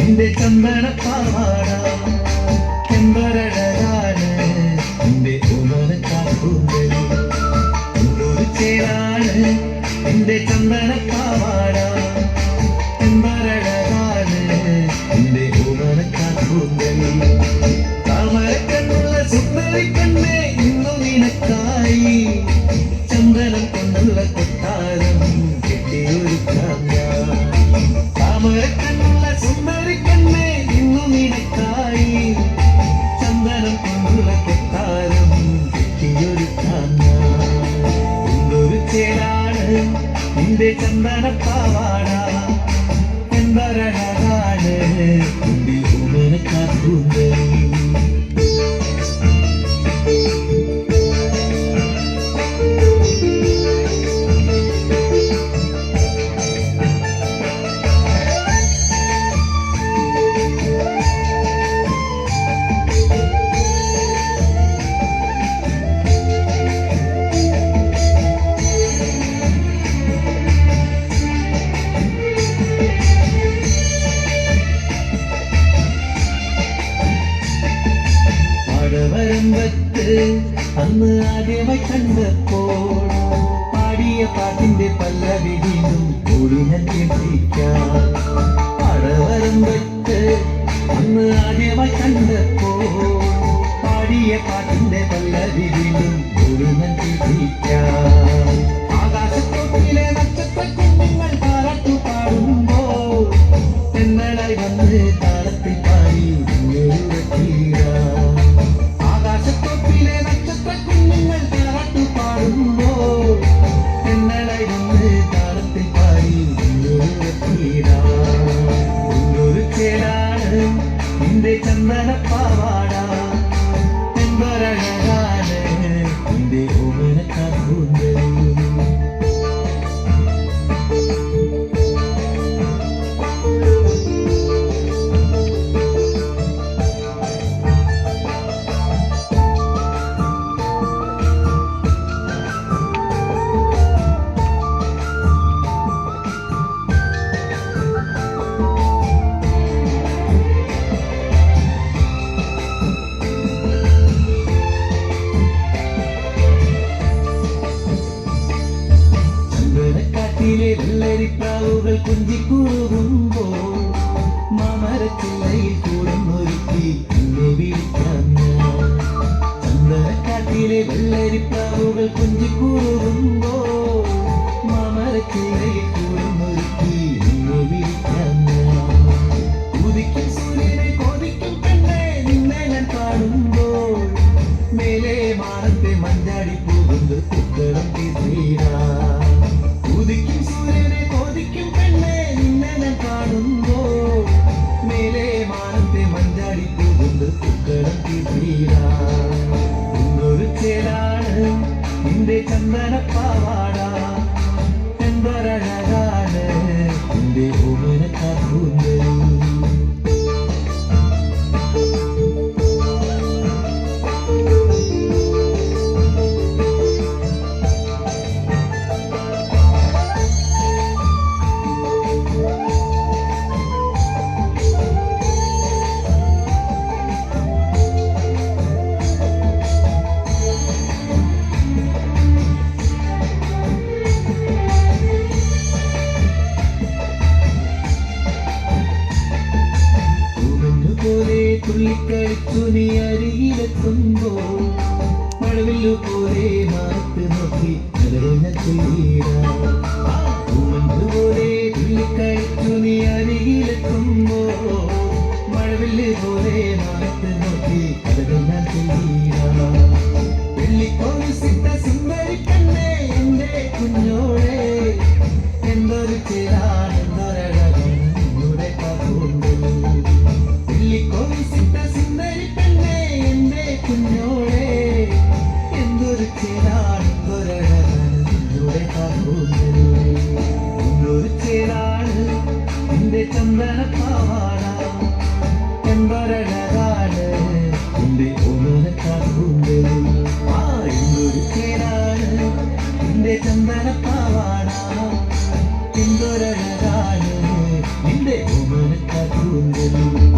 നിന്റെ ചന്ദനപ്പാവാട ചെമ്പരഴകാണ് നിന്റെ ഉമനക്കാപ്പൂന്തൽ ഒരു ചേരാണ് നിന്റെ ചന്ദനപ്പാവാട ചെമ്പരഴകാണ് നിന്റെ ഉമനക്കാപ്പൂന്തൽ താമരക്കണ്ണുള്ള സുന്ദരിക്കണ്ണേ ഇന്നു നിനക്കായി ചന്ദനം കൊണ്ടുള്ള കൊട്ടാരം കെട്ടിയൊരുക്കാം താമരക്കണ്ണുള്ള സുന്ദരിക്കണ്ണേ ഇന്നു നിനക്കായി ചന്ദനം കൊണ്ടുള്ള കൊട്ടാരം കെട്ടിയൊരുക്കാം എന്തൊരു ചേരാണ് നിന്റെ ചന്ദനപ്പാവാട എന്തരഴകാണ് നിന്റെ ഉമനക്കാപ്പൂന്തൽ വരമ്പത്ത് അന്ന് ആദ്യമായി കണ്ടപ്പോൾ പാടിയ പാട്ടിന്റെ പല്ലവി വീണ്ടും കൂടിനെ കേൾപ്പിക്കാം പാടവരമ്പത്ത് അന്ന് ആദ്യമായി കണ്ടപ്പോൾ പാടിയ പാട്ടിന്റെ പല്ലവി വീണ്ടും കൂടിനെ കേൾപ്പിക്കാം ആകാശത്തോട്ടിലെ നക്ഷത്ര കുഞ്ഞുങ്ങൾ താരാട്ടു പാടുമ്പോൾ തെന്നലായി വന്ന് താളത്തിൽ പാടി ആകാശത്തോപ്പിലെ നക്ഷത്ര കുഞ്ഞുങ്ങൾ താരാട്ടു പാടുമ്പോൾ തെന്നലായി വന്ന് താളത്തിൽ പാടി ഒരു ചേരാണ് നിന്റെ ചന്ദനപ്പാവാട എന്തരഴകാണ് നിന്റെ ഉമനക്കാപ്പൂന്തൽ വെള്ളരിപ്രാവുകൾ കുഞ്ചിക്കൂറുമ്പോൾ മാമരച്ചില്ലയിൽ കൂടുന്നൊരുക്കി എന്നെ വിളിക്കാം ചന്ദനക്കാട്ടിലെ വെള്ളരിപ്രാവുകൾ കുഞ്ചിക്കൂറുമ്പോൾ മാമരച്ചില്ലയിൽ കൂടുന്നൊരുക്കി എന്നെ വിളിക്കാം ഉദിക്കും സൂര്യനെ കോതിക്കും പെണ്ണെ നിന്നെ ഞാൻ കാണുമ്പോൾ മേലെ മാനത്തെ മഞ്ചാടി പോകുന്നത് പുത്തളം തീരാ ഉദിക്കും സൂര്യനെ കോതിക്കും പെണ്ണെ നിന്നെ ഞാൻ കാണുമ്പോൾ മേലെ മാനത്തെ മഞ്ചാടി പോകുന്നത് പുത്തളം തീരാ എന്നൊരു ചേലാണ് നിന്റെ ചന്ദനപ്പാവാട എന്തരഴകാണ് നിന്റെ ഉമനക്കാപ്പൂന്തൽ തുള്ളിക്കളിച്ചു നീ അരികിലെത്തുമ്പോൾ മഴവില്ലു പോലെ മാറ്റി നോക്കി പോലെ തുള്ളിക്കളിച്ചു നീ അരികിലെത്തുമ്പോൾ മഴവില്ല് പോലെ മാറ്റി നോക്കി വെള്ളിക്കോവിസിട്ട സുന്ദരിക്കണ്ണേ എന്റെ കുഞ്ഞോളെ എന്തൊരു ചേരാണ് എന്തൊരഴകയുടെ കാപ്പൂന്തൽ വെള്ളിക്കോവിസിട്ട സുന്ദരിക്കണ്ണേ എന്റെ കുഞ്ഞോളെ എന്തൊരു ചേരാണ് എന്തൊരഴകയുടെ കാപ്പൂന്തൽ എന്തൊരു ചേരാണ് നിന്റെ ചന്ദനപ്പാവാട എന്തൊരഴകാണ് നിന്റെ ഉമനക്കാപ്പൂന്തൽ എന്തൊരു ചേരാണ് നിന്റെ ചന്ദനപ്പാവാട എന്തൊരഴകാണ് നിന്റെ ഓമനക്കാറ്റുണ്ട്